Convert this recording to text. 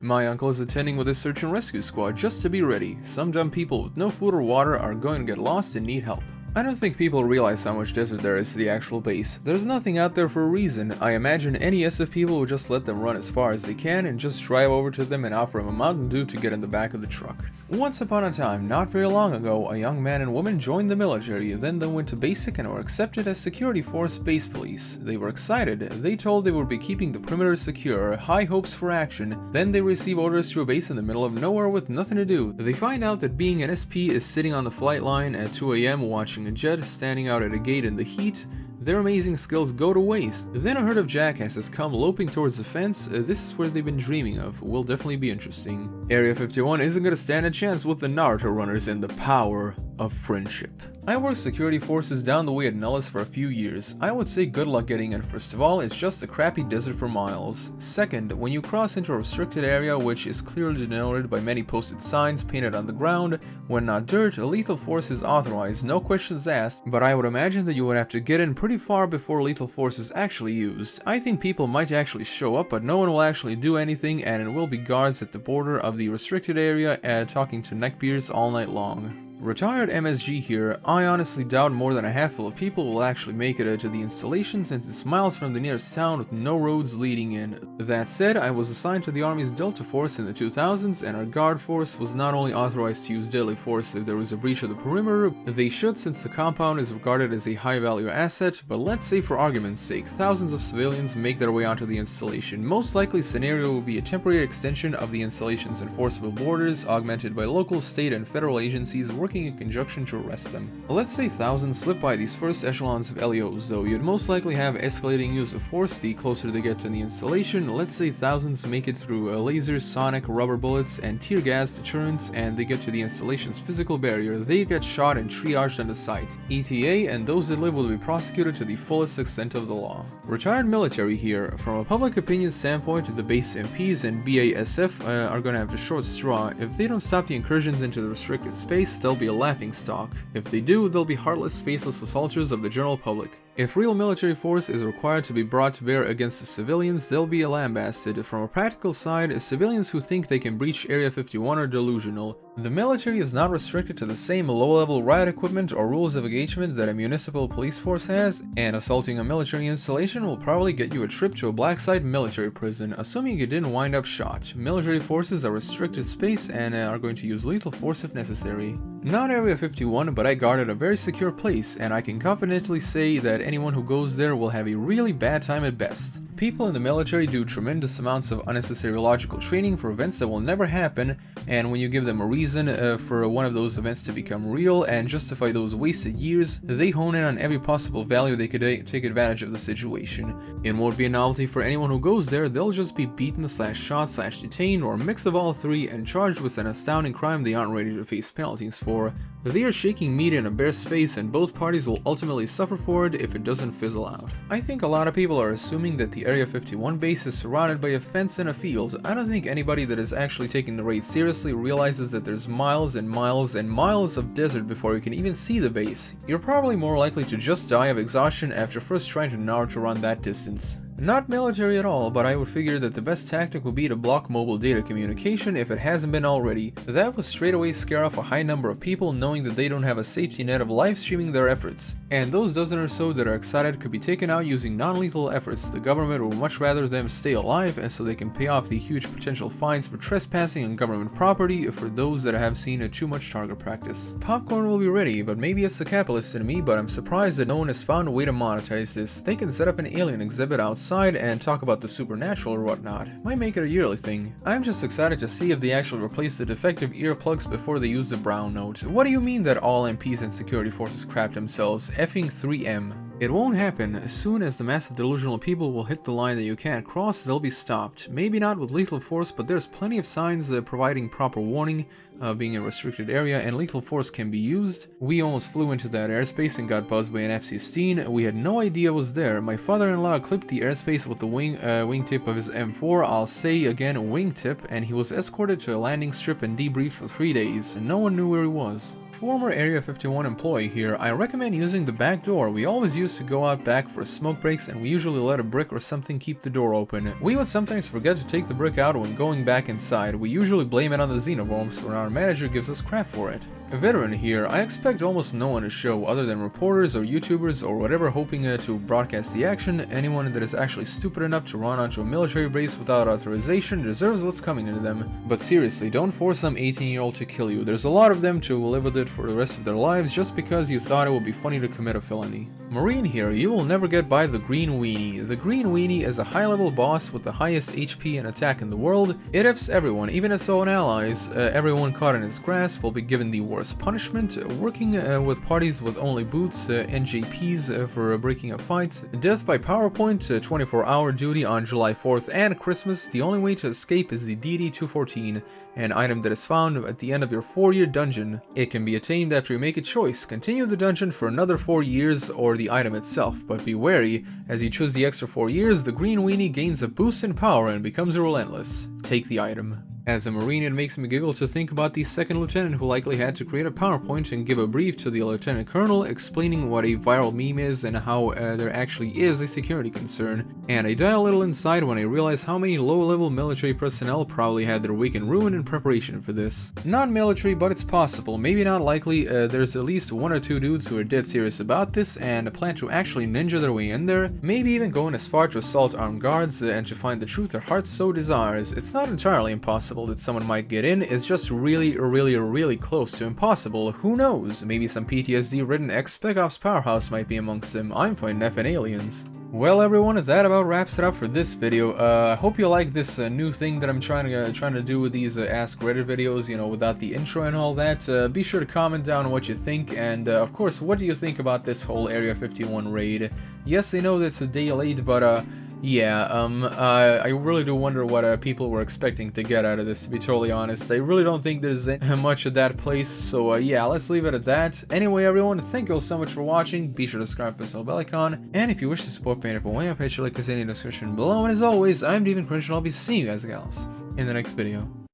My uncle is attending with his search and rescue squad just to be ready. Some dumb people with no food or water are going to get lost and need help. I don't think people realize how much desert there is to the actual base. There's nothing out there for a reason. I imagine any SF people would just let them run as far as they can and just drive over to them and offer them a Mountain Dew to get in the back of the truck. Once upon a time, not very long ago, a young man and woman joined the military, then they went to basic and were accepted as security force base police. They were excited. They told they would be keeping the perimeter secure, high hopes for action. Then they receive orders to a base in the middle of nowhere with nothing to do. They find out that being an SP is sitting on the flight line at 2 AM watching a jet standing out at a gate in the heat. Their amazing skills go to waste. Then a herd of jackasses come loping towards the fence. This is where they've been dreaming of. Will definitely be interesting. Area 51 isn't gonna stand a chance with the Naruto runners and the power of friendship. I worked security forces down the way at Nellis for a few years. I would say good luck getting in. First of all, it's just a crappy desert for miles. Second, when you cross into a restricted area, which is clearly denoted by many posted signs painted on the ground, when not dirt, a lethal force is authorized, no questions asked, but I would imagine that you would have to get in pretty far before lethal force is actually used. I think people might actually show up, but no one will actually do anything, and it will be guards at the border of the restricted area talking to neckbeards all night long. Retired MSG here. I honestly doubt more than a handful of people will actually make it to the installation since it's miles from the nearest town with no roads leading in. That said, I was assigned to the Army's Delta Force in the 2000s, and our guard force was not only authorized to use deadly force if there was a breach of the perimeter. They should, since the compound is regarded as a high value asset, but let's say for argument's sake, thousands of civilians make their way onto the installation. Most likely scenario will be a temporary extension of the installation's enforceable borders, augmented by local, state, and federal agencies working in conjunction to arrest them. Let's say thousands slip by these first echelons of LEOs, though you'd most likely have escalating use of force the closer they get to the installation. Let's say thousands make it through lasers, sonic, rubber bullets, and tear gas deterrents, and they get to the installation's physical barrier. They get shot and triaged on the site. ETA, and those that live will be prosecuted to the fullest extent of the law. Retired military here. From a public opinion standpoint, the base MPs and BASF are gonna have the short straw. If they don't stop the incursions into the restricted space, they'll be a laughingstock. If they do, they'll be heartless, faceless assaulters of the general public. If real military force is required to be brought to bear against the civilians, they'll be lambasted. From a practical side, civilians who think they can breach Area 51 are delusional. The military is not restricted to the same low-level riot equipment or rules of engagement that a municipal police force has, and assaulting a military installation will probably get you a trip to a black site military prison, assuming you didn't wind up shot. Military forces are restricted space and are going to use lethal force if necessary. Not Area 51, but I guarded a very secure place, and I can confidently say that anyone who goes there will have a really bad time at best. People in the military do tremendous amounts of unnecessary logical training for events that will never happen, and when you give them a reason for one of those events to become real and justify those wasted years, they hone in on every possible value they could take advantage of the situation. It won't be a novelty for anyone who goes there. They'll just be beaten / shot / detained, or a mix of all three, and charged with an astounding crime they aren't ready to face penalties for. They are shaking meat in a bear's face, and both parties will ultimately suffer for it if it doesn't fizzle out. I think a lot of people are assuming that the Area 51 base is surrounded by a fence and a field. I don't think anybody that is actually taking the raid seriously realizes that there's miles and miles and miles of desert before you can even see the base. You're probably more likely to just die of exhaustion after first trying to Naruto run that distance. Not military at all, but I would figure that the best tactic would be to block mobile data communication if it hasn't been already. That would straight away scare off a high number of people, knowing that they don't have a safety net of live streaming their efforts. And those dozen or so that are excited could be taken out using non-lethal efforts. The government would much rather them stay alive, and so they can pay off the huge potential fines for trespassing on government property for those that have seen too much target practice. Popcorn will be ready, but maybe it's the capitalist in me, but I'm surprised that no one has found a way to monetize this. They can set up an alien exhibit outside and talk about the supernatural or whatnot. Might make it a yearly thing. I'm just excited to see if they actually replace the defective earplugs before they use the brown note. What do you mean that all MPs and security forces crap themselves? Effing 3M. It won't happen. As soon as the massive delusional people will hit the line that you can't cross, they'll be stopped. Maybe not with lethal force, but there's plenty of signs providing proper warning of being a restricted area, and lethal force can be used. We almost flew into that airspace and got buzzed by an F-16. We had no idea it was there. My father-in-law clipped the airspace with the wingtip of his M4. I'll say again, wingtip, and he was escorted to a landing strip and debriefed for 3 days. No one knew where he was. Former Area 51 employee here, I recommend using the back door. We always used to go out back for smoke breaks and we usually let a brick or something keep the door open. We would sometimes forget to take the brick out when going back inside. We usually blame it on the xenomorphs when our manager gives us crap for it. A veteran here, I expect almost no one to show other than reporters or YouTubers or whatever hoping to broadcast the action. Anyone that is actually stupid enough to run onto a military base without authorization deserves what's coming to them. But seriously, don't force some 18-year-old to kill you. There's a lot of them to live with it for the rest of their lives just because you thought it would be funny to commit a felony. Marine here, you will never get by the green weenie. The green weenie is a high-level boss with the highest HP and attack in the world. It ifs everyone, even its own allies. Everyone caught in its grasp will be given the worst punishment. Working with parties with only boots, NJPs for breaking up fights. Death by PowerPoint, 24-hour duty on July 4th and Christmas. The only way to escape is the DD-214, an item that is found at the end of your 4-year dungeon. It can be attained after you make a choice. Continue the dungeon for another 4 years or the item itself, but be wary, as you choose the extra 4 years, the green weenie gains a boost in power and becomes relentless. Take the item. As a Marine, it makes me giggle to think about the second lieutenant who likely had to create a PowerPoint and give a brief to the lieutenant colonel explaining what a viral meme is and how there actually is a security concern. And I die a little inside when I realize how many low-level military personnel probably had their weekend ruined in preparation for this. Not military, but it's possible. Maybe not likely. There's at least 1 or 2 dudes who are dead serious about this and plan to actually ninja their way in there. Maybe even going as far to assault armed guards and to find the truth their hearts so desires. It's not entirely impossible that someone might get in, is just really close to impossible. Who knows? Maybe some PTSD-ridden ex-Spec Ops powerhouse might be amongst them. I'm fine effing aliens. Well everyone, that about wraps it up for this video. I hope you like this new thing that I'm trying to do with these Ask Reddit videos, you know, without the intro and all that. Be sure to comment down what you think, and of course, what do you think about this whole Area 51 raid? Yes, I know that's a day late, but yeah, I really do wonder what people were expecting to get out of this, to be totally honest. I really don't think there's much of that place, so yeah, let's leave it at that. Anyway, everyone, thank you all so much for watching. Be sure to subscribe, press the bell icon, and if you wish to support me in a way, I'll put your link in the description below. And as always, I'm Devin Cringe, and I'll be seeing you guys and gals in the next video.